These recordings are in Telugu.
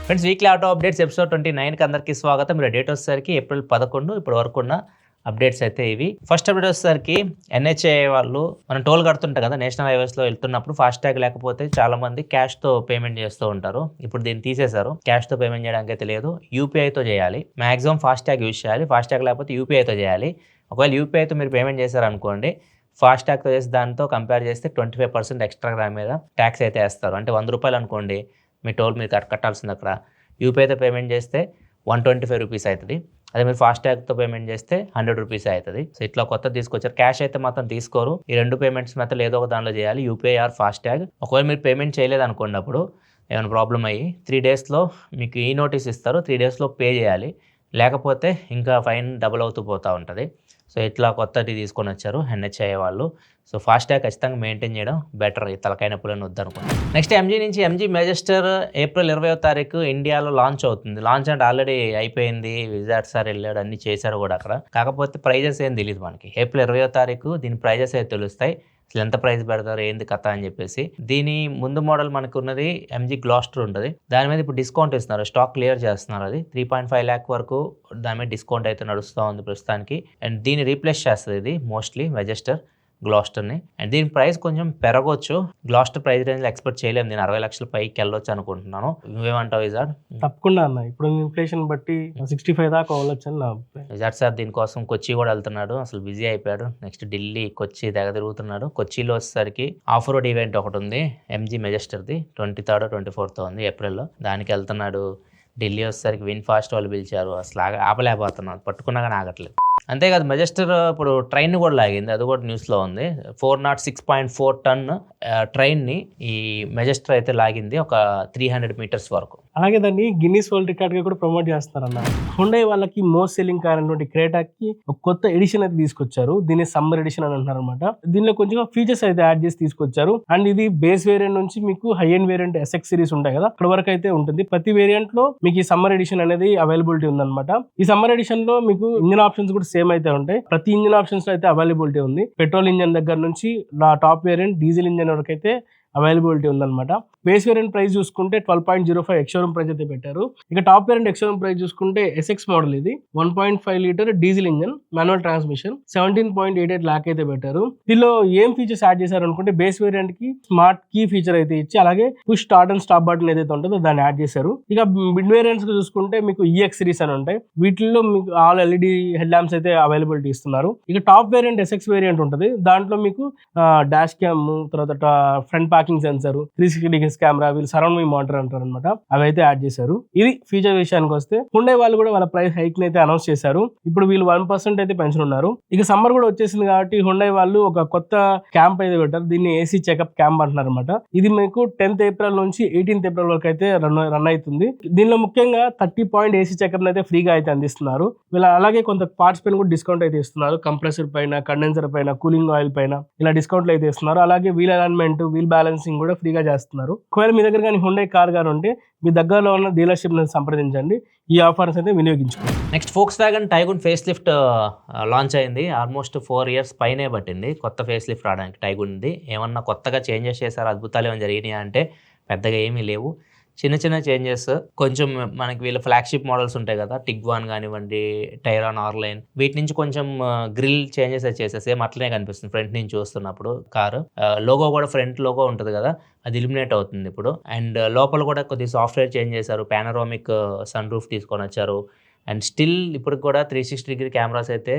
Friends weekly auto updates episode 29కి అందరికీ స్వాగతం. మీరు డేట్ వచ్చేసరికి ఏప్రిల్ 11 ఇప్పటి వరకు ఉన్న అప్డేట్స్ అయితే ఇవి. ఫస్ట్ అప్డేట్ వచ్చేసరికి NHAI వాళ్ళు మనం టోల్ కడుతుంటాం కదా, నేషనల్ హైవేస్లో వెళ్తున్నప్పుడు ఫాస్ట్ ట్యాగ్ లేకపోతే చాలా మంది క్యాష్తో పేమెంట్ చేస్తూ ఉంటారు. ఇప్పుడు దీన్ని తీసేశారు. క్యాష్తో పేమెంట్ చేయడానికి అయితే లేదు, యూపీఐతో చేయాలి. మాక్సిమం ఫాస్ట్ ట్యాగ్ యూజ్ చేయాలి. ఫాస్ట్ ట్యాగ్ లేకపోతే యూపీఐతో చేయాలి. ఒకవేళ యూపీఐతో మీరు పేమెంట్ చేశారనుకోండి, ఫాస్ట్ ట్యాగ్తో చేసి దాంతో కంపేర్ చేస్తే 25% ఎక్స్ట్రా దాని మీద ట్యాక్స్ అయితే వేస్తారు. అంటే 100 రూపాయలు అనుకోండి మీ టోల్ మీరు కట్టాల్సింది, అక్కడ యూపీఐతో పేమెంట్ చేస్తే 125 రూపీస్ అవుతుంది. అదే మీరు ఫాస్ట్ ట్యాగ్తో పేమెంట్ చేస్తే 100 రూపీస్ అవుతుంది. సో ఇట్లా కొత్త తీసుకొచ్చారు. క్యాష్ అయితే మాత్రం తీసుకోరు. ఈ రెండు పేమెంట్స్ మాత్రం ఏదో ఒక దానిలో చేయాలి, యూపీఐ ఆర్ ఫాస్ట్ ట్యాగ్. ఒకవేళ మీరు పేమెంట్ చేయలేదు అనుకోండి, అప్పుడు ఏమైనా ప్రాబ్లం అయ్యి 3 డేస్లో మీకు ఈ నోటీస్ ఇస్తారు. 3 డేస్లో పే చేయాలి, లేకపోతే ఇంకా ఫైన్ డబుల్ అవుతూ పోతూ ఉంటుంది. సో ఇట్లా కొత్తది తీసుకొని వచ్చారు NHAI వాళ్ళు. సో ఫాస్ట్ ట్యాగ్ ఖచ్చితంగా మెయింటైన్ చేయడం బెటర్, ఈ తలకాయ నొప్పులను వద్దనుకోండి. నెక్స్ట్ MG మెజెస్టర్ ఏప్రిల్ 20వ తారీఖు ఇండియాలో లాంచ్ అవుతుంది. లాంచ్ అంటే ఆల్రెడీ అయిపోయింది, విజార్డ్ సార్ వెళ్ళాడు, అన్ని చేశారు కూడా అక్కడ. కాకపోతే ప్రైజెస్ ఏం తెలియదు మనకి. ఏప్రిల్ 20వ తారీఖు దీని ప్రైజెస్ అయితే తెలుస్తాయి. అసలు ఎంత ప్రైస్ పెడతారు, ఏంది కథ అని చెప్పేసి. దీని ముందు మోడల్ మనకు ఉన్నది MG గ్లాస్టర్ ఉంటుంది. దాని మీద ఇప్పుడు డిస్కౌంట్ ఇస్తున్నారు, స్టాక్ క్లియర్ చేస్తున్నారు. అది 3.5 lakh వరకు దాని మీద డిస్కౌంట్ అయితే నడుస్తూ ఉంది ప్రస్తుతానికి. అండ్ దీన్ని రీప్లేస్ చేస్తుంది ఇది మోస్ట్లీ మెజెస్టర్ గ్లాస్టర్ని. అండ్ దీని ప్రైస్ కొంచెం పెరగవచ్చు. గ్లాస్టర్ ప్రైస్ రేంజ్ ఎక్స్పెక్ట్ చేయలేము. నేను 60 లక్షల పైకి వెళ్ళొచ్చు అనుకుంటున్నాను. నువ్వేమంటావు విజార్డ్? తప్పకుండా అన్న, ఇప్పుడు ఇన్ఫ్లేషన్ బట్టి 65 దాకా అవ్వచ్చు అని నా అభిప్రాయం. విజార్డ్ సార్ దీనికోసం కొచ్చి కూడా వెళ్తున్నాడు, అసలు బిజీ అయిపోయాడు. నెక్స్ట్ ఢిల్లీ, కొచ్చి దగ్గర తిరుగుతున్నాడు. కొచ్చిలో వచ్చేసరికి ఆఫ్ రోడ్ ఈవెంట్ ఒకటి ఉంది MG మెజెస్టర్ది, 23rd 24th ఉంది ఏప్రిల్లో. దానికి వెళ్తున్నాడు. ఢిల్లీ వచ్చేసరికి విన్ ఫాస్ట్ వాళ్ళు పిలిచారు, అసలు ఆపలేకపోతున్నాను, పట్టుకున్నా కానీ ఆగట్లేదు. అంతేకాదు మెజెస్టర్ ఇప్పుడు ట్రైన్ కూడా లాగింది, అది కూడా న్యూస్లో ఉంది. 406.4 ton ట్రైన్ని ఈ మెజెస్టర్ అయితే లాగింది, ఒక 300 meters వరకు. అలాగే దాన్ని గిన్నీస్ వరల్డ్ రికార్డ్ గా కూడా ప్రమోట్ చేస్తారన్న. హుండై వాళ్ళకి మోస్ట్ సెల్లింగ్ కార్ అయినటువంటి క్రేటాకి ఒక కొత్త ఎడిషన్ అయితే తీసుకొచ్చారు. దీన్ని సమ్మర్ ఎడిషన్ అని అంటారు అనమాట. దీనిలో కొంచెం ఫీచర్స్ అయితే యాడ్ చేసి తీసుకొచ్చారు. అండ్ ఇది బేస్ వేరియంట్ నుంచి మీకు high end variant SX series ఉంటాయి కదా, అక్కడ వరకు అయితే ఉంటుంది. ప్రతి వేరియంట్ లో మీకు ఈ సమ్మర్ ఎడిషన్ అనేది అవైలబిలిటీ ఉందన్నమాట. ఈ సమ్మర్ ఎడిషన్ లో మీకు ఇంజిన్ ఆప్షన్స్ కూడా సేమ్ అయితే ఉంటాయి. ప్రతి ఇంజిన్ ఆప్షన్స్ లో అయితే అవైలబిలిటీ ఉంది. పెట్రోల్ ఇంజిన్ దగ్గర నుంచి టాప్ వేరియంట్ డీజిల్ ఇంజిన్ వరకు అయితే అవైలబిలిటీ ఉందన్నమాట. బేస్ వేరియంట్ ప్రైస్ చూసుకుంటే 12.05 ఎక్స్షోరూమ్ ప్రైస్ అయితే పెట్టారు. ఇక టాప్ వేరియంట్ ఎక్స్షోరూమ్ ప్రైస్ చూసుకుంటే SX మోడల్, ఇది 1.5 litre diesel engine, manual transmission, 17.88 lakh అయితే పెట్టారు. దీనిలో ఏం ఫీచర్స్ యాడ్ చేశారు అనుకుంటే, బేస్ వేరియంట్ కి స్మార్ట్ కీ ఫీచర్ అయితే ఇచ్చి, అలాగే push start and stop button ఏదైతే ఉంటుందో దాన్ని యాడ్ చేశారు. ఇక మిడ్ వేరియంట్స్ చూసుకుంటే మీకు EX సిరీస్ అని ఉంటాయి. వీటిల్లో మీకు ఆల్ LED హెడ్ ల్యాంప్స్ అయితే అవైలబిలిటీ ఇస్తున్నారు. ఇక టాప్ వేరియంట్ SX వేరియంట్ ఉంటుంది. దాంట్లో మీకు డాష్ క్యామ్, తర్వాత front parking sensor, 360 degrees camera, వీళ్ళు సరౌండ్ వ్యూ మానిటర్ అంటారు అనమాట, అవి అయితే యాడ్ చేశారు. ఇది ఫీచర్ విషయానికి వస్తే, హుండై వాళ్ళు కూడా వాళ్ళ ప్రైస్ హైక్ అయితే అనౌన్స్ చేశారు. ఇప్పుడు వీళ్ళు 1% అయితే పెంచనున్నారు. ఇక సమ్మర్ కూడా వచ్చేసింది కాబట్టి హుండై వాళ్ళు ఒక కొత్త క్యాంప్ అయితే పెట్టారు. దీన్ని AC చెకప్ క్యాంప్ అంటున్నారు అనమాట. ఇది మీకు 10th April నుంచి 18th April వరకు అయితే రన్ అవుతుంది. దీనిలో ముఖ్యంగా 30 point AC చెకప్ అయితే ఫ్రీగా అయితే అందిస్తున్నారు. వీళ్ళ అలాగే కొంత పార్ట్స్ పైన కూడా డిస్కౌంట్ అయితే ఇస్తున్నారు. కంప్రెసర్ పైన, కండెన్సర్ పైన, కూలింగ్ ఆయిల్ పైన ఇలా డిస్కౌంట్లు అయితే ఇస్తున్నారు. అలాగే వీల్ అలైన్మెంట్, వీల్ బ్యాలెన్సింగ్ కూడా ఫ్రీగా చేస్తున్నారు. ఒకవేళ మీ దగ్గర కానీ హుండై కార్ గారు ఉంటే మీ దగ్గరలో ఉన్న డీలర్షిప్ సంప్రదించండి, ఈ ఆఫర్స్ అయితే వినియోగించుకోండి. Next Volkswagen Tiguan face lift launch అయింది. ఆల్మోస్ట్ 4 years పైనే పట్టింది కొత్త ఫేస్ లిఫ్ట్ రావడానికి Tiguanది. ఏమన్నా కొత్తగా చేంజెస్ చేశారు, అద్భుతాలు ఏమైనా జరిగినాయి అంటే పెద్దగా ఏమీ లేవు. చిన్న చిన్న చేంజెస్ కొంచెం మనకి వీళ్ళ ఫ్లాగ్షిప్ మోడల్స్ ఉంటాయి కదా, టిగ్వాన్ కానివ్వండి, టైరాన్ ఆర్లైన్, వీటి నుంచి కొంచెం గ్రిల్ చేంజెస్ చేసేసి సేమ్ అట్లనే కనిపిస్తుంది ఫ్రంట్ నుంచి చూస్తున్నప్పుడు. కారు లోగో కూడా ఫ్రంట్ లోగో ఉంటుంది కదా, అది ఎలిమినేట్ అవుతుంది ఇప్పుడు. అండ్ లోపల కూడా కొద్దిగా సాఫ్ట్వేర్ చేంజ్ చేశారు. పానరామిక్ సన్ రూఫ్ తీసుకొని వచ్చారు. అండ్ స్టిల్ ఇప్పుడు కూడా 360 degree కెమెరాస్ అయితే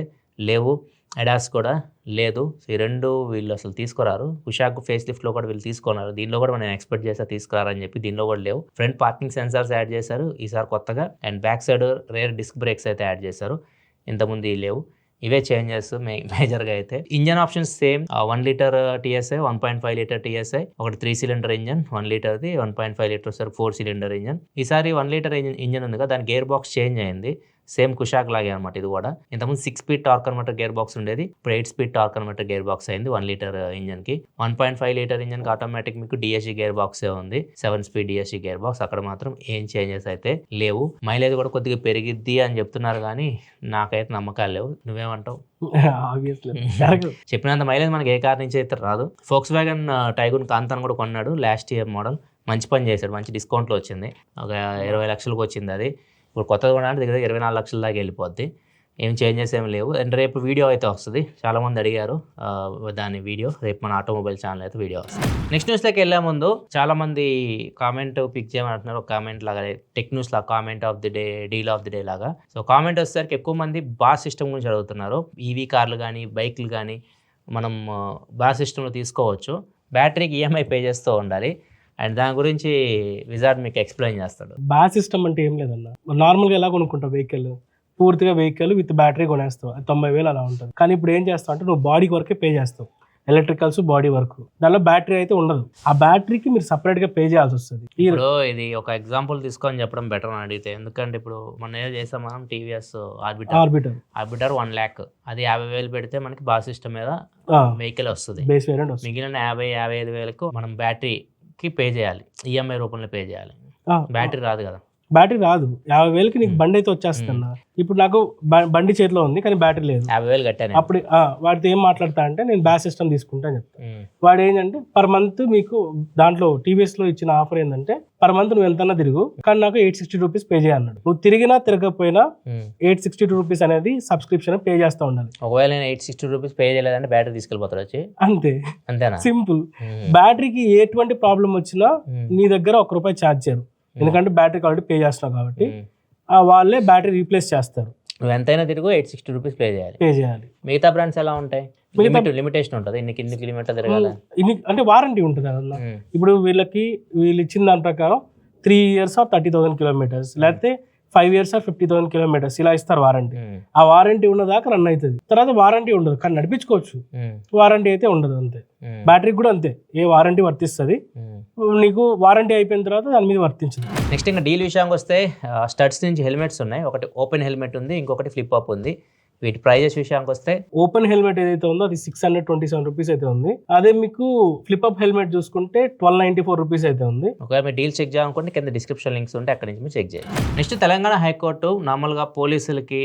లేవు, ADAS కూడా లేదు. సో ఈ రెండు వీళ్ళు అసలు తీసుకురారు. కుషాక్ ఫేస్ లిఫ్ట్లో కూడా వీళ్ళు తీసుకున్నారు. దీనిలో కూడా మనం ఎక్స్పెక్ట్ చేస్తే తీసుకురారని చెప్పి దీనిలో కూడా లేవు. ఫ్రంట్ పార్కింగ్ సెన్సార్స్ యాడ్ చేశారు ఈసారి కొత్తగా. And back side rear disc brakes అయితే యాడ్ చేశారు, ఇంతకుముందు లేవు. ఇవే చేంజెస్ మేజర్గా అయితే. Engine options same, 1 liter TSI, 1.5 liter TSI, ఒకటి 3 cylinder ఇంజన్, 1 literది, 1.5 liter 4 cylinder ఇంజన్. ఈసారి 1 liter ఇంజన్ ఉంది కదా, దాని గేర్ బాక్స్ చేంజ్ అయింది. సేమ్ కుషాక్ లాగే అనమాట ఇది కూడా. ఇంతకుముందు 6 speed torque converter gear box ఉండేది, ఇప్పుడు 8 speed torque converter gear box అయింది 1 liter ఇంజన్కి. 1.5 liter ఇంజన్కి ఆటోమేటిక్ మీకు DSG గేర్ బాక్సే ఉంది, 7 speed DSG గేర్ బాక్స్. అక్కడ మాత్రం ఏం చేంజెస్ అయితే లేవు. మైలేజ్ కూడా కొద్దిగా పెరిగిద్ది అని చెప్తున్నారు కానీ నాకైతే నమ్మకాలు లేవు. నువ్వేమంటావు? చెప్పినంత మైలేజ్ మనకి ఏ కార్ నుంచి అయితే రాదు. Volkswagen Tiguan కాంతాన్ కూడా కొన్నాడు లాస్ట్ ఇయర్ మోడల్, మంచి పని చేశాడు, మంచి డిస్కౌంట్లో వచ్చింది. ఒక 20 లక్షలకు వచ్చింది అది. ఇప్పుడు కొత్తది కొనాలంటే దగ్గర 24 లక్షల దాకా వెళ్ళిపోద్ది. ఏం చేంజెస్ ఏమి లేవు. అండ్ రేపు వీడియో అయితే వస్తుంది, చాలామంది అడిగారు దాని వీడియో. రేపు మన ఆటోమొబైల్ ఛానల్ అయితే వీడియో వస్తుంది. నెక్స్ట్ న్యూస్లోకి వెళ్ళే ముందు చాలామంది కామెంట్ పిక్ చేయమని అంటున్నారు. ఒక కామెంట్ లాగా టెక్ న్యూస్ లాగా comment of the day, deal of the day లాగా. సో కామెంట్ వచ్చేసరికి ఎక్కువ మంది బాస్ సిస్టమ్ గురించి అడుగుతున్నారు. ఈవీ కార్లు కానీ బైక్లు కానీ మనం బాస్ సిస్టంలో తీసుకోవచ్చు, బ్యాటరీకి ఈఎంఐ పే చేస్తూ ఉండాలి. అండ్ దాని గురించి విజార్డ్ మీకు ఎక్స్ప్లెయిన్ చేస్తాడు. బాస్ సిస్టమ్ అంటే ఏం లేదన్న, నార్మల్గా ఎలా కొనుక్కుంటావు వెహికల్, పూర్తిగా వెహికల్ విత్ బ్యాటరీ కొనేస్తావు, 90,000 అలా ఉంటుంది. కానీ ఇప్పుడు ఏం చేస్తావు అంటే నువ్వు బాడీ వరకే పే చేస్తావు, ఎలక్ట్రికల్స్ బాడీ వర్క్. దానిలో బ్యాటరీ అయితే ఉండదు. ఆ బ్యాటరీకి మీరు సపరేట్గా పే చేయాల్సి వస్తుంది. ఇప్పుడు ఇది ఒక ఎగ్జాంపుల్ తీసుకొని చెప్పడం బెటర్ అని అడిగితే, ఎందుకంటే ఇప్పుడు మనం ఏం చేస్తాం, మనం టీవీఎస్ ఆర్బిటర్ 1 lakh, అది 50,000 పెడితే మనకి బాస్ సిస్టమ్ మీద వెహికల్ వస్తుంది. బేస్ వేరియంట్ వస్తుంది. మిగిలిన 50,000-55,000కు మనం బ్యాటరీకి పే చేయాలి, ఈఎంఐ రూపంలో పే చేయాలి. బ్యాటరీ రాదు కదా, బ్యాటరీ రాదు. 50,000కి నీకు బండి అయితే వచ్చేస్తున్నా. ఇప్పుడు నాకు బండి చేతిలో ఉంది కానీ బ్యాటరీ లేదు, 50,000 కట్టాను. అప్పుడు వాడితో ఏం మాట్లాడతా అంటే నేను బ్యాస్ సిస్టమ్ తీసుకుంటా అని చెప్తాను. వాడు ఏంటంటే పర్ మంత్ మీకు దాంట్లో టీవీఎస్ లో ఇచ్చిన ఆఫర్ ఏంటంటే పర్ మంత్ నువ్వు ఎంతన్నా తిరుగు కానీ నాకు 860 రూపీస్ పే చేయన్నాడు. నువ్వు తిరిగినా తిరగకపోయినా 862 రూపీస్ అనేది సబ్స్క్రిప్షన్ పే చేస్తూ ఉండాలి. ఒకవేళ నేను 860 రూపీస్ పే చేయలేదంటే బ్యాటరీ తీసుకెళ్ళిపోతాడు వచ్చి, అంతే, అంతేనా? సింపుల్. బ్యాటరీకి ఎటువంటి ప్రాబ్లం వచ్చినా నీ దగ్గర ₹1 ఛార్జ్ చేయరు, ఎందుకంటే బ్యాటరీకి ఆల్రెడీ పే చేస్తున్నావు కాబట్టి. వాళ్ళే బ్యాటరీ రీప్లేస్ చేస్తారు. నువ్వు ఎంతైనా తిరుగు 860 రూపీస్ పే చేయాలి. మిగతా బ్రాండ్స్ ఎలా ఉంటాయి? లిమిటేషన్ ఉంటుంది, ఇన్ని కిలోమీటర్ తిరగాలి, అంటే వారంటీ ఉంటుంది అన్న. ఇప్పుడు వీళ్ళు ఇచ్చిన దాని ప్రకారం 3 years or 30,000 kilometers, లేకపోతే 5 years or 50,000 kilometers ఇలా ఇస్తారు వారంటీ. ఆ వారంటీ ఉన్నదాకా రన్ అవుతుంది. తర్వాత వారంటీ ఉండదు కానీ నడిపించుకోవచ్చు, వారంటీ అయితే ఉండదు. అంతే బ్యాటరీకి కూడా అంతే, ఏ వారంటీ వర్తిస్తుంది నీకు, వారంటీ అయిపోయిన తర్వాత దాని మీద వర్తించదు. నెక్స్ట్ ఇంకా డీల్ విషయానికి వస్తే స్టడ్స్ నుంచి హెల్మెట్స్ ఉన్నాయి. ఒకటి ఓపెన్ హెల్మెట్ ఉంది, ఇంకొకటి ఫ్లిప్ అప్ ఉంది. వీటి ప్రైజెస్ విషయానికి వస్తే ఓపెన్ హెల్మెట్ ఏదైతే ఉందో అది 627 రూపీస్ అయితే ఉంది. అదే మీకు ఫ్లిప్ అప్ హెల్మెట్ చూసుకుంటే 1294 రూపీస్ అయితే ఉంది. ఒకవేళ మీరు డీల్ చెక్ చేయాలనుకుంటే కింద డిస్క్రిప్షన్ లింక్స్ ఉంటే అక్కడి నుంచి మీరు చెక్ చేయండి. నెక్స్ట్ తెలంగాణ హైకోర్టు నార్మల్గా పోలీసులకి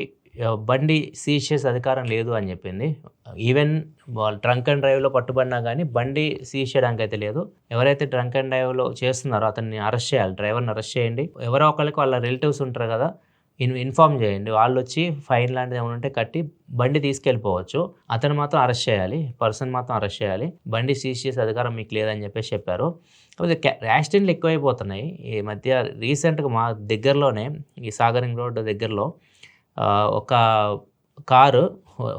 బండి సీజ్ చేసే అధికారం లేదు అని చెప్పింది. ఈవెన్ వాళ్ళు డ్రంక్ అండ్ డ్రైవ్లో పట్టుబడినా కానీ బండి సీజ్ చేయడానికి అయితే లేదు. ఎవరైతే డ్రంక్ అండ్ డ్రైవ్లో చేస్తున్నారో అతన్ని అరెస్ట్ చేయాలి, డ్రైవర్ని అరెస్ట్ చేయండి. ఎవరో ఒకరికి వాళ్ళ రిలేటివ్స్ ఉంటారు కదా, ఇన్ఫార్మ్ చేయండి. వాళ్ళు వచ్చి ఫైన్ లాంటిది ఏమైనా ఉంటే కట్టి బండి తీసుకెళ్ళిపోవచ్చు. అతను మాత్రం అరెస్ట్ చేయాలి, పర్సన్ మాత్రం అరెస్ట్ చేయాలి. బండి సీజ్ చేసే అధికారం మీకు లేదని చెప్పేసి చెప్పారు. కాకపోతే యాక్సిడెంట్లు ఎక్కువైపోతున్నాయి ఈ మధ్య. రీసెంట్గా మా దగ్గరలోనే ఈ సాగరింగ్ రోడ్ దగ్గరలో ఒక కారు,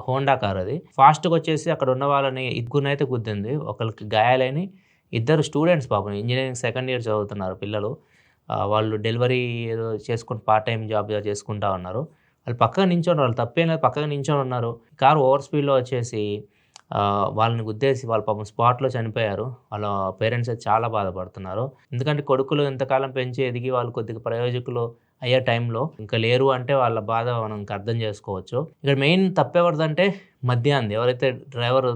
హోండా కారు, అది ఫాస్ట్గా వచ్చేసి అక్కడ ఉన్న వాళ్ళని ఇద్దరినైతే గుద్దింది. ఒకరికి గాయాలని, 2 స్టూడెంట్స్ పాపం ఇంజనీరింగ్ 2nd year చదువుతున్నారు పిల్లలు. వాళ్ళు డెలివరీ ఏదో చేసుకుని పార్ట్ టైం జాబ్ చేసుకుంటా ఉన్నారు. వాళ్ళు పక్కగా నించొని, వాళ్ళు తప్పేం లేదు, పక్కగా నించొని ఉన్నారు. కారు ఓవర్ స్పీడ్లో వచ్చేసి వాళ్ళని గుద్దేసి వాళ్ళ పాపం స్పాట్లో చనిపోయారు. వాళ్ళ పేరెంట్స్ అయితే చాలా బాధపడుతున్నారు. ఎందుకంటే కొడుకులు ఇంతకాలం పెంచి ఎదిగి వాళ్ళు కొద్దిగా ప్రయోజకులు అయ్యే టైంలో ఇంకా లేరు అంటే వాళ్ళ బాధ మనం అర్థం చేసుకోవచ్చు. ఇక్కడ మెయిన్ తప్పెవరిదంటే మధ్యాహ్నం ఎవరైతే డ్రైవర్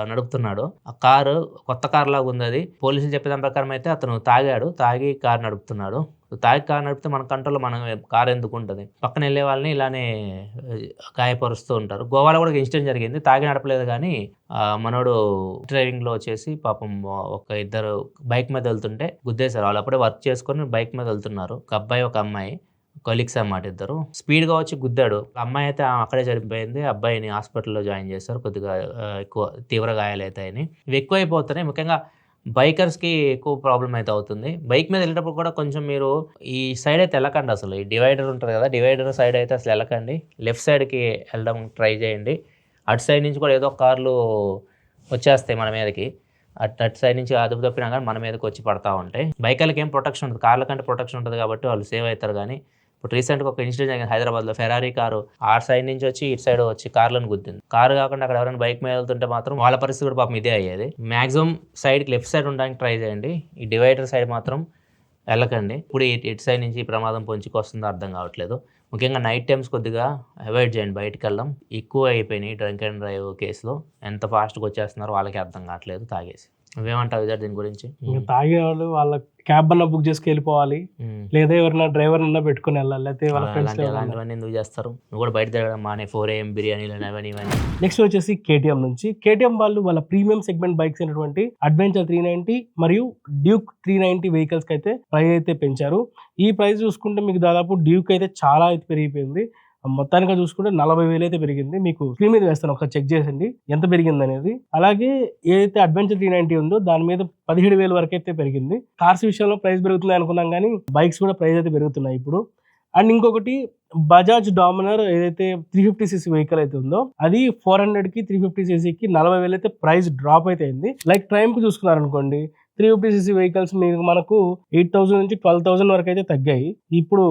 నడుపుతున్నాడో ఆ కారు కొత్త కార్ లాగా ఉంది. అది పోలీసులు చెప్పే దాని ప్రకారం అయితే అతను తాగి కారు నడుపుతున్నాడు. తాగి కారు నడిపితే మన కంట్రోల్లో మన కారు ఎందుకు ఉంటుంది? పక్కన వెళ్ళే వాళ్ళని ఇలానే గాయపరుస్తూ ఉంటారు. గోవాలో కూడా ఇన్సిడెంట్ జరిగింది, తాగి నడపలేదు కానీ మనోడు డ్రైవింగ్లో వచ్చేసి పాపం ఒక 2 బైక్ మీద వెళ్తుంటే గుద్దేశారు. వాళ్ళు అప్పుడే వర్క్ చేసుకొని బైక్ మీద వెళ్తున్నారు. ఒక అబ్బాయి ఒక అమ్మాయి, కొలీగ్స్ అన్నమాట, 2 స్పీడ్గా వచ్చి గుద్దాడు. అమ్మాయి అయితే అక్కడే చనిపోయింది. అబ్బాయిని హాస్పిటల్లో జాయిన్ చేశారు. కొద్దిగా ఎక్కువ తీవ్ర గాయాలు అవుతాయని. ఇవి ఎక్కువ అయిపోతున్నాయి. ముఖ్యంగా బైకర్స్కి ఎక్కువ ప్రాబ్లం అయితే అవుతుంది. బైక్ మీద వెళ్ళేటప్పుడు కూడా కొంచెం మీరు ఈ సైడ్ అయితే వెళ్ళకండి. అసలు ఈ డివైడర్ ఉంటుంది కదా, డివైడర్ సైడ్ అయితే అసలు వెళ్ళకండి. లెఫ్ట్ సైడ్కి వెళ్ళడం ట్రై చేయండి. అటు సైడ్ నుంచి కూడా ఏదో కార్లు వచ్చేస్తాయి మన మీదకి. అటు సైడ్ నుంచి అదుపు తప్పినా కానీ మన మీదకి వచ్చి పడతా ఉంటాయి. బైకర్లకి ఏం ప్రొటెక్షన్ ఉంటుంది, కార్ల కంటే ప్రొటెక్షన్ ఉంటుంది కాబట్టి వాళ్ళు సేవ్ అవుతారు. కానీ ఇప్పుడు రీసెంట్గా ఒక ఇన్సిడెంట్ జరిగింది హైదరాబాద్లో. ఫెరారీ కారు ఆ సైడ్ నుంచి వచ్చి ఇటు సైడ్ వచ్చి కార్లను గుద్దింది. కారు కాకుండా అక్కడ ఎవరైనా బైక్ మీద వెళ్తుంటే మాత్రం వాళ్ళ పరిస్థితి కూడా పాపం ఇదే అయ్యేది. మ్యాక్సిమం సైడ్కి లెఫ్ట్ సైడ్ ఉండడానికి ట్రై చేయండి. ఈ డివైడర్ సైడ్ మాత్రం వెళ్ళకండి. ఇప్పుడు ఇటు సైడ్ నుంచి ఈ ప్రమాదం పొంచుకు వస్తుందో అర్థం కావట్లేదు. ముఖ్యంగా నైట్ టైమ్స్ కొద్దిగా అవాయిడ్ చేయండి బయటకు వెళ్ళడం. ఎక్కువ అయిపోయినాయి డ్రంక్ అండ్ డ్రైవ్ కేసులో. ఎంత ఫాస్ట్గా వచ్చేస్తున్నారో వాళ్ళకి అర్థం కావట్లేదు తాగేసి. నువ్వేమంటావు విజయ్ దీని గురించి? ఇంకా తాగే వాళ్ళు వాళ్ళ క్యాబ్ అన్న బుక్ చేసుకు వెళ్ళిపోవాలి, లేదా ఎవరైనా డ్రైవర్ అన్న పెట్టుకుని వెళ్ళాలి, లేకపోతే వాళ్ళ ఫ్రెండ్స్. అలాంటివన్నీ ఎందుకు చేస్తారు? నువ్వు కూడా బయట తిరగడం మానే 4 AM బిర్యానీలు అవన్నీ ఇవన్నీ. నెక్స్ట్ వచ్చేసి కేటీఎం నుంచి. కేటీఎం వాళ్ళు వాళ్ళ ప్రీమియం సెగ్మెంట్ బైక్స్ అయినటువంటి అడ్వెంచర్ 390 మరియు డ్యూక్ 390 వెహికల్స్ కి అయితే ప్రైస్ అయితే పెంచారు. ఈ ప్రైస్ చూసుకుంటే మీకు దాదాపు డ్యూక్ అయితే చాలా అయితే పెరిగిపోయింది. మొత్తానికి చూసుకుంటే 40,000 అయితే పెరిగింది. మీకు స్క్రీన్ మీద వేస్తాను, ఒకసారి చెక్ చేసండి ఎంత పెరిగింది అనేది. అలాగే ఏదైతే అడ్వెంచర్ 390 ఉందో దాని మీద 17,000 వరకు అయితే పెరిగింది. కార్స్ విషయంలో ప్రైస్ పెరుగుతుంది అనుకున్నాం, కానీ బైక్స్ కూడా ప్రైస్ అయితే పెరుగుతున్నాయి ఇప్పుడు. అండ్ ఇంకొకటి బజాజ్ డామినర్ ఏదైతే 350cc వెహికల్ అయితే ఉందో అది 400కి 350cc కి 40,000 అయితే ప్రైస్ డ్రాప్ అయితే అయింది. లైక్ ట్రైమ్ కు చూసుకున్నారనుకోండి, 350cc వెహికల్స్ మీకు మనకు 8,000 నుంచి 12,000 వరకు అయితే తగ్గాయి. ఇప్పుడు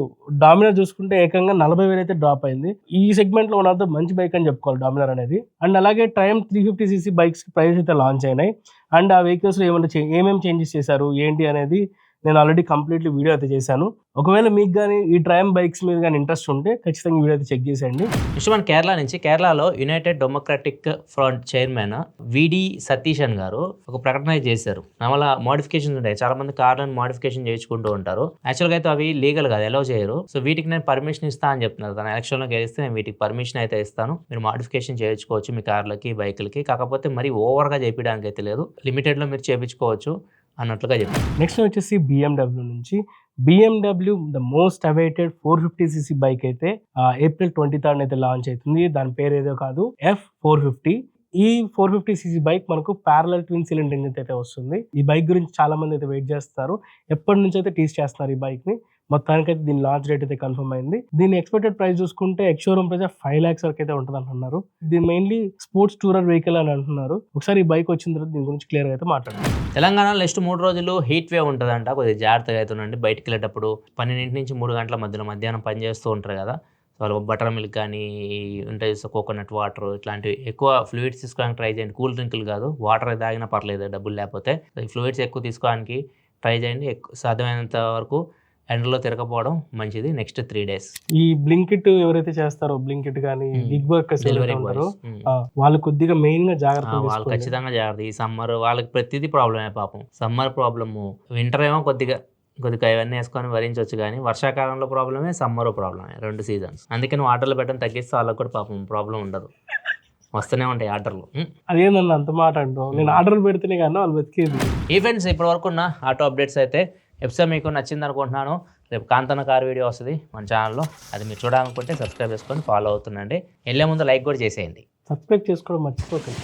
డామినర్ చూసుకుంటే ఏకంగా 40,000 అయితే డ్రాప్ అయింది. ఈ సెగ్మెంట్ లో ఉన్న మంచి బైక్ అని చెప్పుకోవాలి డామినర్ అనేది. అండ్ అలాగే ట్రైమ్ 350cc బైక్స్ ప్రైస్ అయితే లాంచ్ అయినాయి. అండ్ ఆ వెహికల్స్ లో ఏమేమి చేంజెస్ చేశారు ఏంటి అనేది నేను ఆల్రెడీ కంప్లీట్లీ వీడియో అయితే చేశాను. ఒకవేళ మీకు కానీ ఈ ట్రైమ్ బైక్స్ మీద కానీ ఇంట్రెస్ట్ ఉంటే ఖచ్చితంగా వీడియో అయితే చెక్ చేసేయండి. నెక్స్ట్ మన కేరళ నుంచి, కేరళలో యునైటెడ్ డెమోక్రాటిక్ ఫ్రంట్ చైర్మన్ విడి సతీశన్ గారు ఒక ప్రకటన చేశారు. నమల మోడిఫికేషన్స్ ఉంటాయి, చాలా మంది కార్లను మోడిఫికేషన్ చేయించుకుంటూ ఉంటారు. యాక్చువల్గా అయితే అవి లీగల్ కాదు, అలౌ చేయరు. సో వీటికి నేను పర్మిషన్ ఇస్తా అని చెప్తున్నారు. తన ఎలక్షన్లో గెలిస్తే నేను వీటికి పర్మిషన్ అయితే ఇస్తాను, మీరు మోడిఫికేషన్ చేయించుకోవచ్చు మీ కార్లకి బైకులకి, కాకపోతే మరి ఓవర్గా చేయించడానికి అయితే లేదు, లిమిటెడ్లో మీరు చేయించుకోవచ్చు అన్నట్లుగా చెప్పారు. నెక్స్ట్ వచ్చేసి BMW నుంచి. BMW the most awaited 450cc bike అయితే April 23rd అయితే లాంచ్ అవుతుంది. దాని పేరు ఏదో కాదు, F450. ఈ 450cc బైక్ మనకు ప్యారలల్ ట్విన్ సిలిండర్ ఇంజిన్ అయితే వస్తుంది. ఈ బైక్ గురించి చాలా మంది అయితే వెయిట్ చేస్తారు, ఎప్పటి నుంచి అయితే టీస్ చేస్తున్నారు ఈ బైక్ ని. మొత్తానికి అయితే దీని లాంచ్ డేట్ అయితే కన్ఫర్మ్ అయింది. దీని ఎక్స్పెక్టెడ్ ప్రైస్ చూసుకుంటే ఎక్స్ షోరూమ్ ప్రైస్ 5 lakhs వరకు అయితే ఉంటుంది అంటున్నారు. దీని మెయిన్లీ స్పోర్ట్స్ టూరర్ వెహికల్ అని అంటున్నారు. ఒకసారి ఈ బైక్ వచ్చిన తర్వాత దీని గురించి క్లియర్ అయితే మాట్లాడారు. తెలంగాణలో నెక్స్ట్ 3 రోజులు హీట్ వేవ్ ఉంటుందంట, కొద్దిగా జాగ్రత్తగా అవుతుందండి. బయటకు వెళ్ళేటప్పుడు 12 నుంచి 3 గంటల మధ్యలో మధ్యాహ్నం పని చేస్తూ ఉంటారు కదా, వాళ్ళు బటర్ మిల్క్ కానీ ఉంటాయి, కోకోనట్ వాటర్ ఇట్లాంటివి ఎక్కువ ఫ్లూయిడ్స్ తీసుకోవడానికి ట్రై చేయండి. కూల్ డ్రింకులు కాదు, వాటర్ తాగినా పర్లేదు డబ్బులు లేకపోతే. ఈ ఫ్లూయిడ్స్ ఎక్కువ తీసుకోవడానికి ట్రై చేయండి. సాధ్యమైనంత వరకు ఎండలో తిరగకపోవడం మంచిది నెక్స్ట్ 3 days. ఈ బ్లింకిట్ ఎవరైతే చేస్తారో, బ్లింకిట్ కానీ బిగ్ వర్కర్స్ ఉంటారో వాళ్ళు కొద్దిగా మెయిన్ గా జాగ్రత్త, వాళ్ళు ఖచ్చితంగా జాగ్రత్త. ఈ సమ్మర్ వాళ్ళకి ప్రతిదీ ప్రాబ్లమే పాపం. సమ్మర్ ప్రాబ్లము, వింటర్ ఏమో కొద్దిగా ఇవన్నీ వేసుకొని భరించవచ్చు, కానీ వర్షాకాలంలో ప్రాబ్లమే, సమ్మర్ ప్రాబ్లమే, 2 seasons. అందుకని ఆర్డర్లు పెట్టడం తగ్గిస్తే వాళ్ళకి కూడా పాపం ప్రాబ్లం ఉండదు, వస్తూనే ఉంటాయి ఆర్డర్లు. అదేనన్న అంత మాట అంటాం, నేను ఆర్డర్లు పెడితేనే కానీ వాళ్ళు బతికేది. ఈ ఫ్రెండ్స్ ఇప్పటి వరకు ఉన్న ఆటో అప్డేట్స్ అయితే ఎపిసోడ్ మీకు నచ్చింది అనుకుంటున్నాను. రేపు కాంతన్న కార్ వీడియో వస్తుంది మన ఛానల్లో, అది మీరు చూడాలనుకుంటే సబ్స్క్రైబ్ చేసుకొని ఫాలో అవుతుండండి. వెళ్ళే ముందు లైక్ కూడా చేసేయండి. సబ్స్క్రైబ్ చేసుకోవడం మర్చిపోకండి.